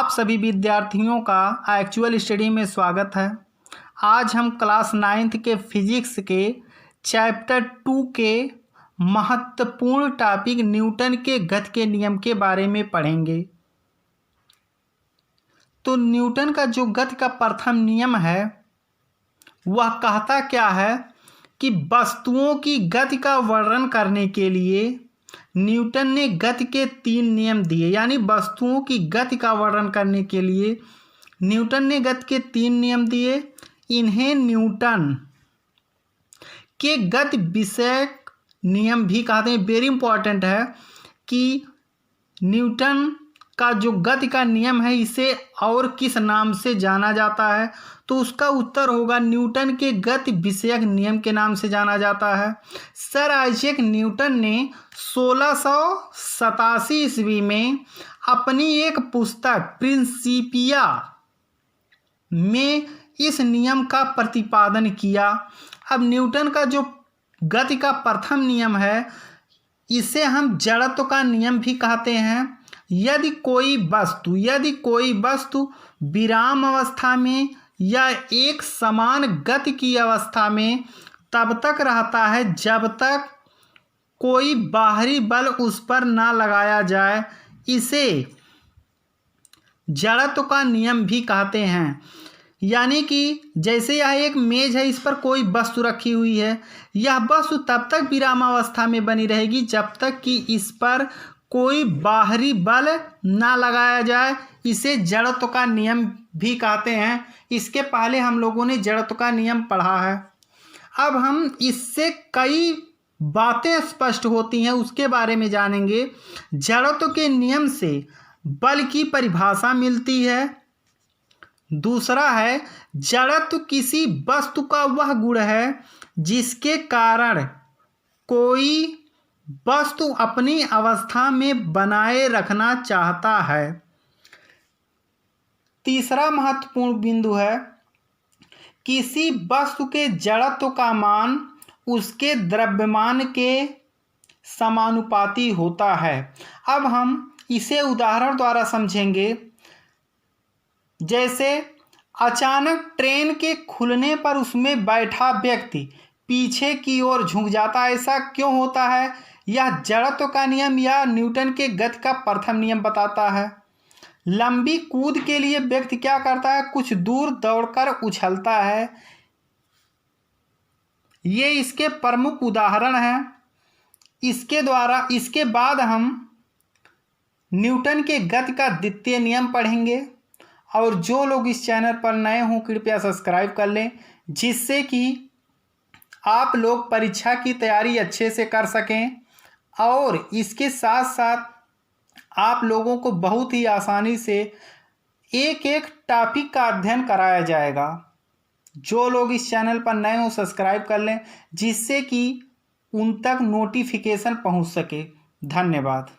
आप सभी विद्यार्थियों का एक्चुअल स्टडी में स्वागत है। आज हम क्लास 9th के फिजिक्स के चैप्टर 2 के महत्वपूर्ण टॉपिक न्यूटन के गति के नियम के बारे में पढ़ेंगे। तो न्यूटन का जो गति का प्रथम नियम है वह कहता क्या है कि वस्तुओं की गति का वर्णन करने के लिए न्यूटन ने गति के 3 नियम दिए। यानी वस्तुओं की गति का वर्णन करने के लिए न्यूटन ने गति के 3 नियम दिए। इन्हें न्यूटन के गति विषयक नियम भी कहते हैं। वेरी इंपॉर्टेंट है कि न्यूटन का जो गति का नियम है इसे और किस नाम से जाना जाता है, तो उसका उत्तर होगा न्यूटन के गति विषयक नियम के नाम से जाना जाता है। सर आइजैक न्यूटन ने 1687 ईस्वी में अपनी एक पुस्तक प्रिंसिपिया में इस नियम का प्रतिपादन किया। अब न्यूटन का जो गति का प्रथम नियम है इसे हम जड़त्व का नियम भी कहते हैं। यदि कोई वस्तु विराम अवस्था में या एक समान गति की अवस्था में तब तक रहता है जब तक कोई बाहरी बल उस पर ना लगाया जाए, इसे जड़त्व का नियम भी कहते हैं। यानी कि जैसे यह एक मेज है, इस पर कोई वस्तु रखी हुई है, यह वस्तु तब तक विरामावस्था में बनी रहेगी जब तक कि इस पर कोई बाहरी बल ना लगाया जाए। इसे जड़त्व का नियम भी कहते हैं। इसके पहले हम लोगों ने जड़त्व का नियम पढ़ा है। अब हम इससे कई बातें स्पष्ट होती हैं उसके बारे में जानेंगे। जड़त्व के नियम से बल की परिभाषा मिलती है। दूसरा है जड़त्व किसी वस्तु का वह गुण है जिसके कारण कोई वस्तु अपनी अवस्था में बनाए रखना चाहता है। तीसरा महत्वपूर्ण बिंदु है किसी वस्तु के जड़त्व का मान उसके द्रव्यमान के समानुपाती होता है। अब हम इसे उदाहरण द्वारा समझेंगे। जैसे अचानक ट्रेन के खुलने पर उसमें बैठा व्यक्ति पीछे की ओर झुक जाता है। ऐसा क्यों होता है? यह जड़त्व का नियम या न्यूटन के गति का प्रथम नियम बताता है। लंबी कूद के लिए व्यक्ति क्या करता है? कुछ दूर दौड़कर उछलता है। ये इसके प्रमुख उदाहरण हैं। इसके बाद हम न्यूटन के गति का द्वितीय नियम पढ़ेंगे। और जो लोग इस चैनल पर नए हों कृपया सब्सक्राइब कर लें, जिससे कि आप लोग परीक्षा की तैयारी अच्छे से कर सकें। और इसके साथ साथ आप लोगों को बहुत ही आसानी से एक एक टॉपिक का अध्ययन कराया जाएगा। जो लोग इस चैनल पर नए हों सब्सक्राइब कर लें, जिससे कि उन तक नोटिफिकेशन पहुंच सके। धन्यवाद।